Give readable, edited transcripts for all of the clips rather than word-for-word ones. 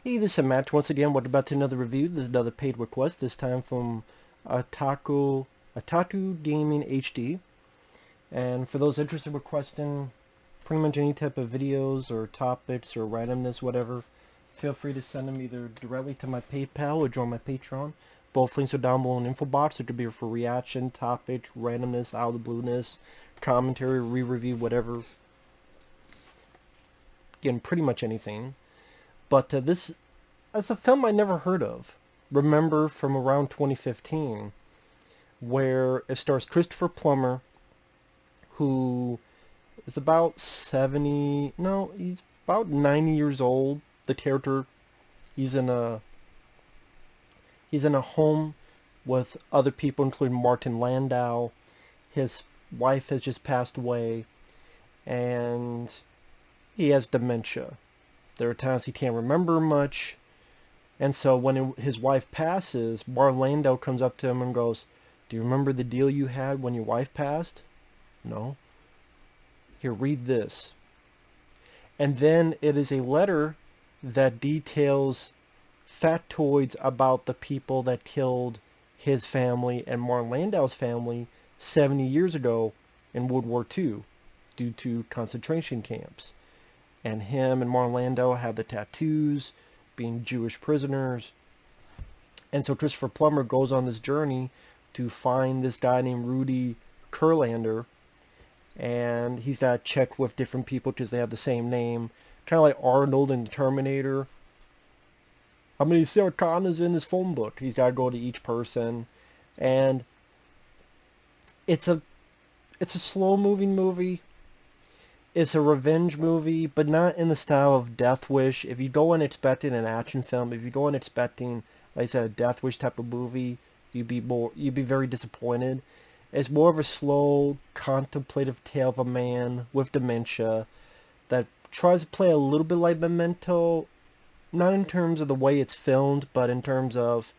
Hey, this is Matt once again. Welcome back to another review. This is another paid request, this time from OtakuGamingHD. And for those interested in requesting pretty much any type of videos or topics or randomness, whatever, feel free to send them either directly to my PayPal or join my Patreon. Both links are down below in the info box. It could be for reaction, topic, randomness, out of the blueness, commentary, re-review, whatever. Again, pretty much anything. But this is a film I never heard of. Remember from around 2015, where it stars Christopher Plummer, who is about 70, no, he's about 90 years old. The character, he's in a home with other people, including Martin Landau. His wife has just passed away, and he has dementia. There are times he can't remember much. And so when his wife passes, Martin Landau comes up to him and goes, "Do you remember the deal you had when your wife passed?" "No." "Here, read this." And then it is a letter that details factoids about the people that killed his family and Martin Landau's family 70 years ago in World War II due to concentration camps. And him and Martin Landau have the tattoos, being Jewish prisoners. And so Christopher Plummer goes on this journey to find this guy named Rudy Kurlander. And he's got to check with different people because they have the same name. Kind of like Arnold in Terminator. How many Sarah Connor's in his phone book? He's got to go to each person. And it's a slow-moving movie. It's a revenge movie, but not in the style of Death Wish. If you go in expecting an action film, if you go in expecting, like I said, a Death Wish type of movie, you'd be very disappointed. It's more of a slow, contemplative tale of a man with dementia that tries to play a little bit like Memento, not in terms of the way it's filmed, but in terms of,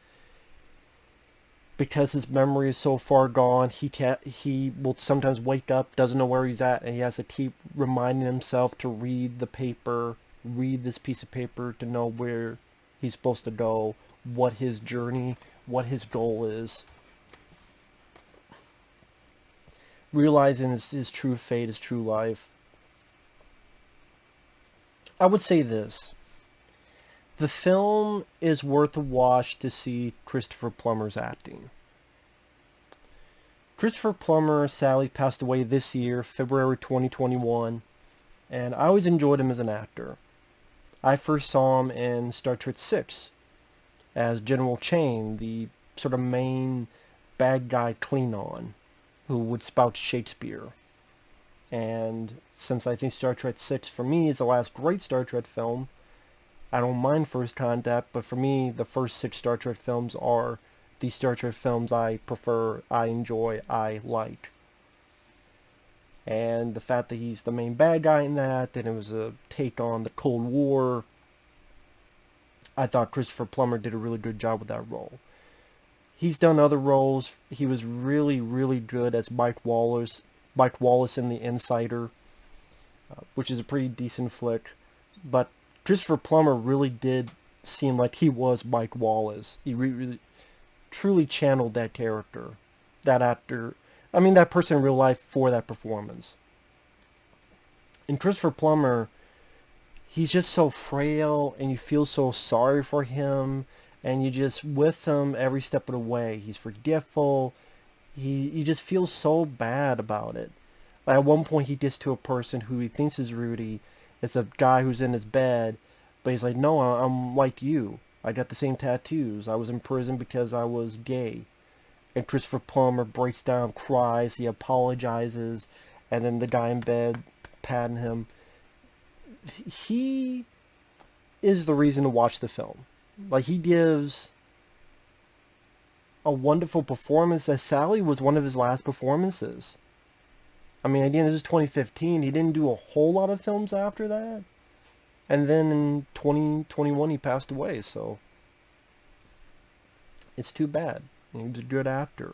because his memory is so far gone, he will sometimes wake up, doesn't know where he's at, and he has to keep reminding himself to read the paper, read this piece of paper to know where he's supposed to go, what his journey, what his goal is. Realizing his true fate, his true life. I would say this. The film is worth a watch to see Christopher Plummer's acting. Christopher Plummer sadly passed away this year, February 2021, and I always enjoyed him as an actor. I first saw him in Star Trek VI as General Chain, the sort of main bad guy Klingon who would spout Shakespeare. And since I think Star Trek VI for me is the last great Star Trek film, I don't mind First Contact, but for me, the first 6 Star Trek films are the Star Trek films I prefer, I enjoy, I like. And the fact that he's the main bad guy in that, and it was a take on the Cold War, I thought Christopher Plummer did a really good job with that role. He's done other roles. He was really, really good as Mike Wallace in The Insider, which is a pretty decent flick. But Christopher Plummer really did seem like he was Mike Wallace. He really, truly channeled that character, that actor, that person in real life for that performance. And Christopher Plummer, he's just so frail, and you feel so sorry for him, and you just with him every step of the way. He's forgetful. You just feel so bad about it. Like at one point he gets to a person who he thinks is Rudy. It's a guy who's in his bed, but he's like, "No, I'm like you. I got the same tattoos. I was in prison because I was gay." And Christopher Plummer breaks down, cries, he apologizes, and then the guy in bed patting him. He is the reason to watch the film. Like, he gives a wonderful performance that sadly was one of his last performances. Again, this is 2015. He didn't do a whole lot of films after that. And then in 2021, he passed away, so it's too bad. He was a good actor.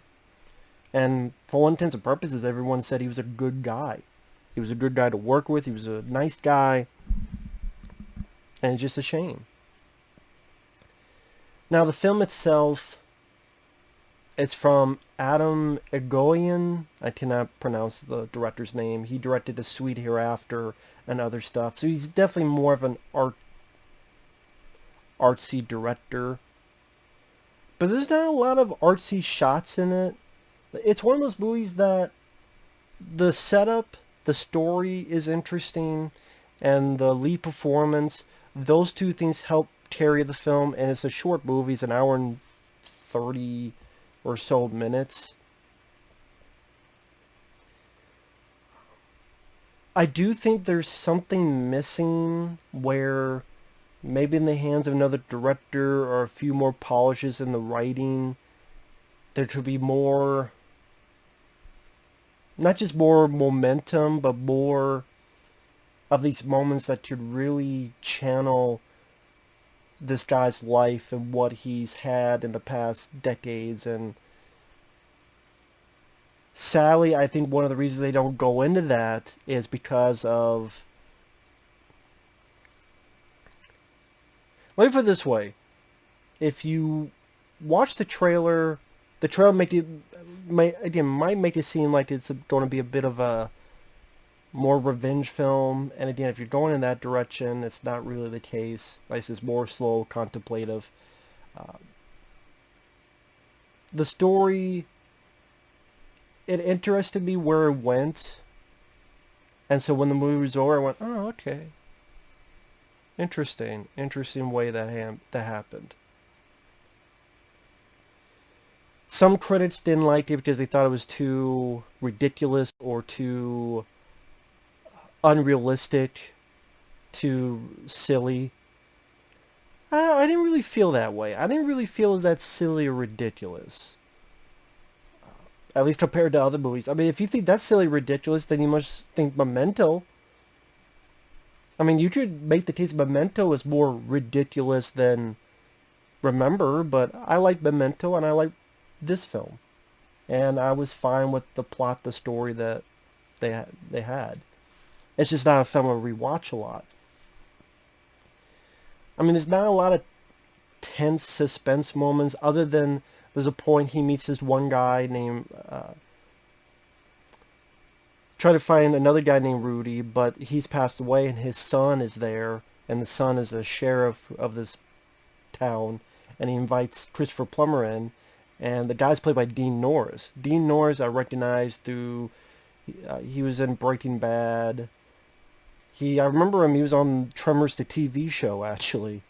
And for all intents and purposes, everyone said he was a good guy. He was a good guy to work with. He was a nice guy. And it's just a shame. Now, the film itself, it's from Adam Egoyan. I cannot pronounce the director's name. He directed The Sweet Hereafter and other stuff. So he's definitely more of an artsy director. But there's not a lot of artsy shots in it. It's one of those movies that the setup, the story is interesting, and the lead performance, those two things help carry the film, and it's a short movie. It's an hour and 30 or so minutes. I do think there's something missing where maybe in the hands of another director or a few more polishes in the writing, there could be more, not just more momentum, but more of these moments that could really channel this guy's life and what he's had in the past decades. And sadly, I think one of the reasons they don't go into that is because of, let me put it this way, if you watch the trailer might make it seem like it's going to be a bit of a more revenge film, and again, if you're going in that direction, it's not really the case. Like, it's more slow, contemplative. The story, it interested me where it went, and so when the movie was over, I went, oh, okay. Interesting way that happened. Some critics didn't like it because they thought it was too ridiculous or too unrealistic, too silly. I didn't really feel that way. I didn't really feel as that silly or ridiculous. At least compared to other movies. I mean, if you think that's silly or ridiculous, then you must think Memento. I mean, you could make the case Memento is more ridiculous than Remember, but I like Memento and I like this film. And I was fine with the plot, the story that they had. It's just not a film I rewatch a lot. I mean, there's not a lot of tense suspense moments other than there's a point he meets this one guy named... try to find another guy named Rudy, but he's passed away and his son is there, and the son is the sheriff of this town, and he invites Christopher Plummer in, and the guy's played by Dean Norris. Dean Norris I recognized through... he was in Breaking Bad. I remember him, he was on Tremors, the TV show, actually.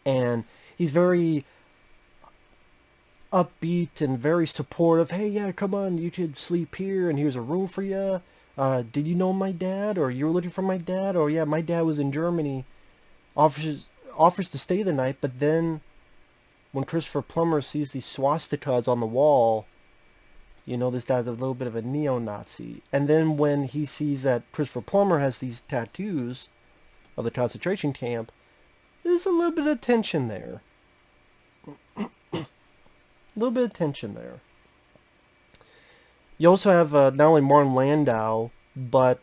And he's very upbeat and very supportive. Hey, yeah, come on, you could sleep here, and here's a room for you. Did you know my dad? Or you were looking for my dad? Or, yeah, my dad was in Germany. Offers to stay the night, but then when Christopher Plummer sees these swastikas on the wall, you know this guy's a little bit of a neo-Nazi. And then when he sees that Christopher Plummer has these tattoos of the concentration camp, there's a little bit of tension there. A little bit of tension there. You also have not only Martin Landau, but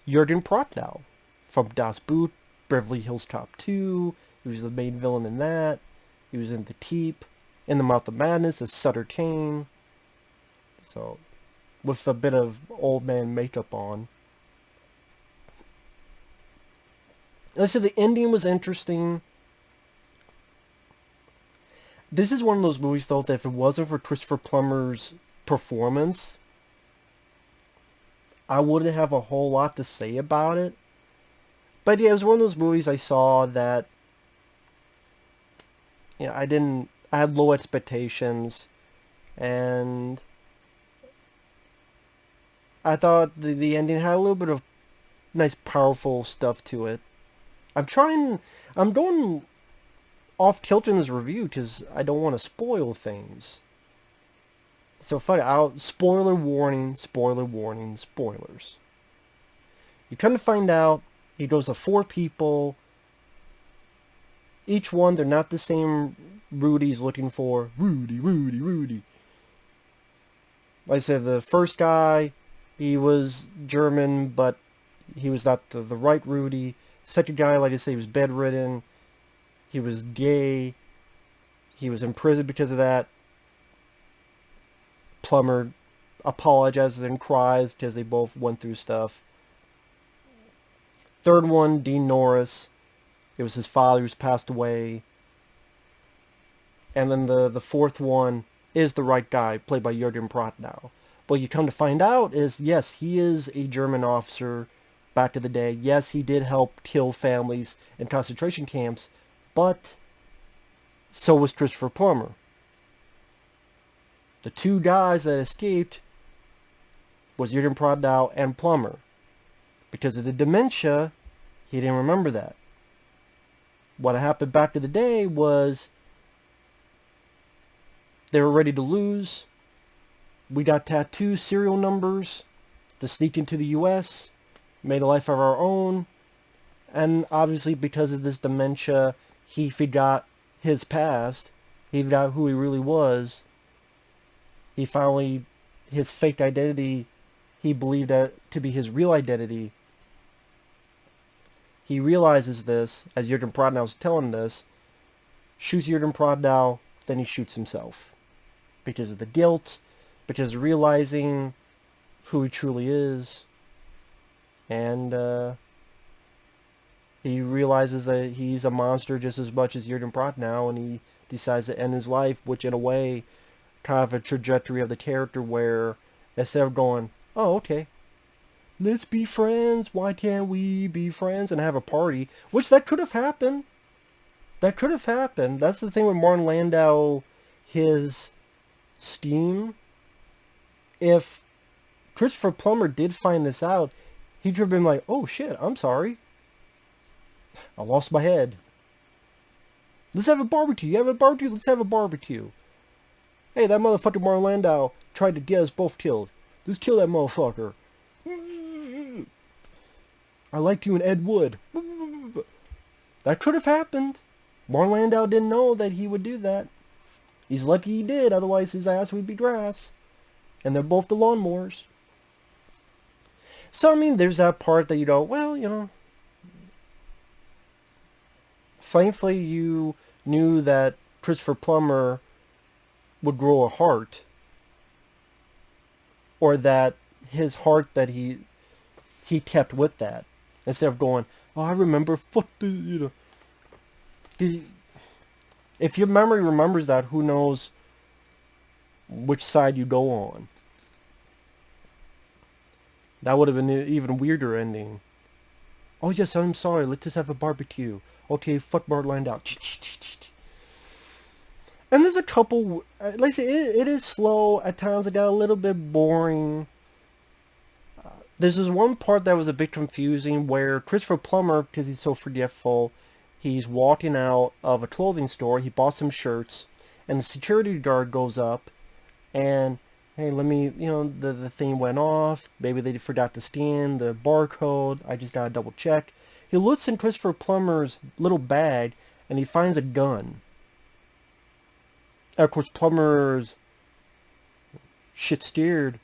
Jürgen Prochnow from Das Boot, Beverly Hills Cop 2. He was the main villain in that. He was in The Teep, In the Mouth of Madness as Sutter Kane. So, with a bit of old man makeup on. Like I said, the ending was interesting. This is one of those movies, though, that if it wasn't for Christopher Plummer's performance, I wouldn't have a whole lot to say about it. But yeah, it was one of those movies I saw that, you know, I had low expectations, and I thought the ending had a little bit of nice, powerful stuff to it. I'm going off kilter in this review because I don't want to spoil things. So funny, spoiler warning, spoilers. You come to find out, he goes to 4 people. Each one, they're not the same Rudy's looking for. Rudy. Like I said, the first guy, he was German, but he was not the right Rudy. Second guy, like I say, he was bedridden. He was gay. He was in prison because of that. Plummer apologizes and cries because they both went through stuff. Third one, Dean Norris. It was his father who's passed away. And then the fourth one is the right guy, played by Jürgen Prochnow. But you come to find out is, yes, he is a German officer back in the day. Yes, he did help kill families in concentration camps, but so was Christopher Plummer. The two guys that escaped was Jürgen Prochnow and Plummer. Because of the dementia, he didn't remember that. What happened back in the day was they were ready to lose. We got tattoo serial numbers to sneak into the U.S., made a life of our own, and obviously because of this dementia, he forgot his past. He forgot who he really was. He finally, his fake identity, he believed that to be his real identity. He realizes this, as Jürgen Prochnow is telling this, shoots Jürgen Prochnow, then he shoots himself. Because of the guilt, because of realizing who he truly is, and he realizes that he's a monster just as much as Jürgen Prochnow, and he decides to end his life, which in a way, kind of a trajectory of the character where, instead of going, oh, okay, let's be friends, why can't we be friends and have a party, which that could have happened. That could have happened. That's the thing with Martin Landau, his steam. If Christopher Plummer did find this out, he could have been like, oh shit, I'm sorry. I lost my head. Let's have a barbecue. You have a barbecue? Let's have a barbecue. Hey, that motherfucker Martin Landau tried to get us both killed. Let's kill that motherfucker. I liked you in Ed Wood. That could have happened. Martin Landau didn't know that he would do that. He's lucky he did, otherwise his ass would be grass. And they're both the lawnmowers. So, I mean, there's that part that you go, well, you know. Thankfully, you knew that Christopher Plummer would grow a heart. Or that his heart that he kept with that. Instead of going, oh, I remember, fuck the, you know. 'Cause if your memory remembers that, who knows which side you go on. That would have been an even weirder ending. Oh yes, I'm sorry, let's just have a barbecue. Okay, fuck Martin Landau. And there's a couple, like I say, it is slow. At times it got a little bit boring. There's this one part that was a bit confusing where Christopher Plummer, because he's so forgetful, he's walking out of a clothing store, he bought some shirts, and the security guard goes up, and, hey, let me, you know, the thing went off, maybe they forgot to scan the barcode, I just gotta double check. He looks in Christopher Plummer's little bag, and he finds a gun. And of course, Plummer's shit steered.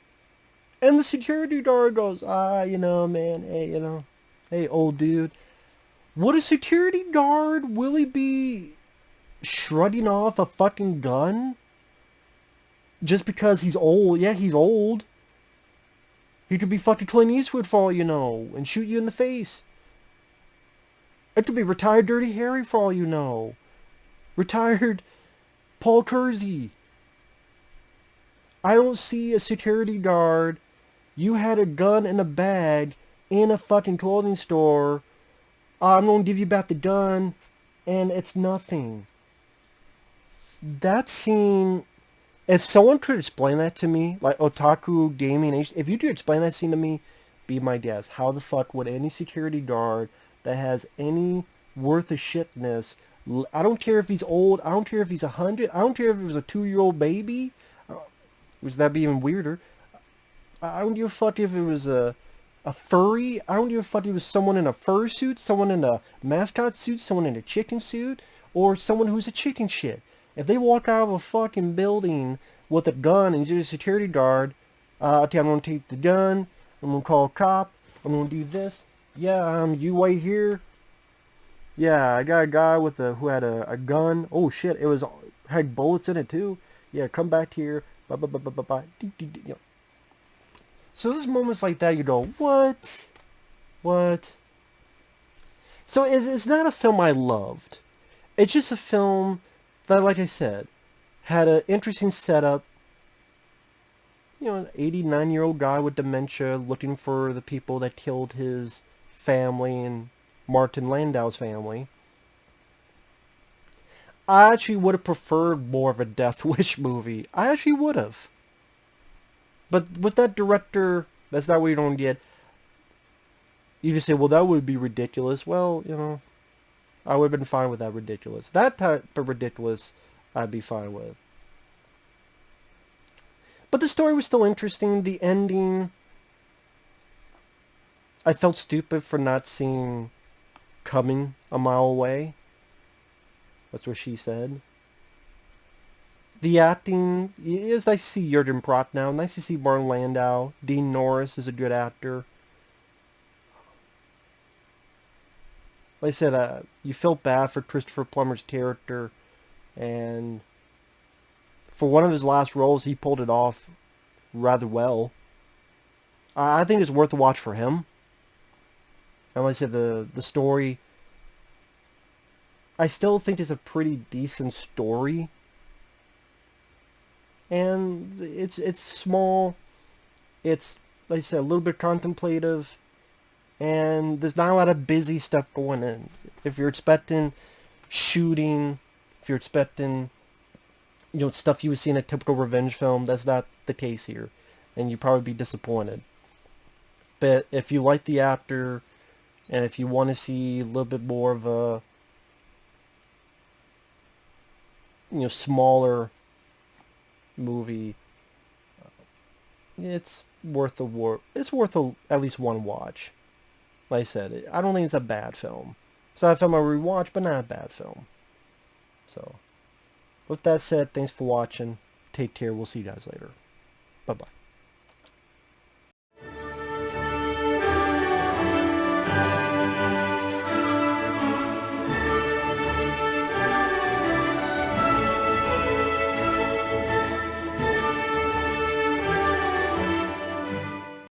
And the security guard goes, you know, man, hey, you know, hey, old dude. Would a security guard really be shrugging off a fucking gun? Just because he's old? Yeah, he's old. He could be fucking Clint Eastwood for all you know, and shoot you in the face. It could be retired Dirty Harry for all you know. Retired Paul Kersey. I don't see a security guard. You had a gun in a bag in a fucking clothing store. I'm going to give you back the gun. And it's nothing. That scene... If someone could explain that to me, like OtakuGamingHD, if you could explain that scene to me, be my guest. How the fuck would any security guard that has any worth of shitness... I don't care if he's old. I don't care if he's 100. I don't care if it was a 2-year-old baby. Which that'd be even weirder. I don't give a fuck if it was a furry. I don't give a fuck if it was someone in a fur suit, someone in a mascot suit, someone in a chicken suit, or someone who's a chicken shit. If they walk out of a fucking building with a gun and you're a security guard, okay, I'm going to take the gun, I'm going to call a cop, I'm going to do this. Yeah, you wait here. Yeah, I got a guy with who had a gun. Oh shit, it was had bullets in it too. Yeah, come back here. Bye bye bye bye bye bye. You know. So there's moments like that you go, what? What? So it's not a film I loved. It's just a film that, like I said, had an interesting setup. You know, an 89-year-old guy with dementia looking for the people that killed his family and Martin Landau's family. I actually would have preferred more of a Death Wish movie. I actually would have. But with that director, that's not what you don't get. You just say, well, that would be ridiculous. Well, you know, I would have been fine with that ridiculous. That type of ridiculous, I'd be fine with. But the story was still interesting. The ending, I felt stupid for not seeing coming a mile away. That's what she said. The acting is nice to see Jürgen Prochnow. Nice to see Martin Landau. Dean Norris is a good actor. Like I said, you felt bad for Christopher Plummer's character, and for one of his last roles, he pulled it off rather well. I think it's worth a watch for him. And like I said, the story, I still think it's a pretty decent story. And it's small. It's, like I said, a little bit contemplative. And there's not a lot of busy stuff going in. If you're expecting shooting, if you're expecting, you know, stuff you would see in a typical revenge film, that's not the case here. And you'd probably be disappointed. But if you like the actor, and if you want to see a little bit more of a, you know, smaller movie, it's worth at least one watch. Like I said, I don't think it's a bad film. It's not a film I rewatch, but not a bad film. So, with that said, thanks for watching. Take care. We'll see you guys later. Bye-bye.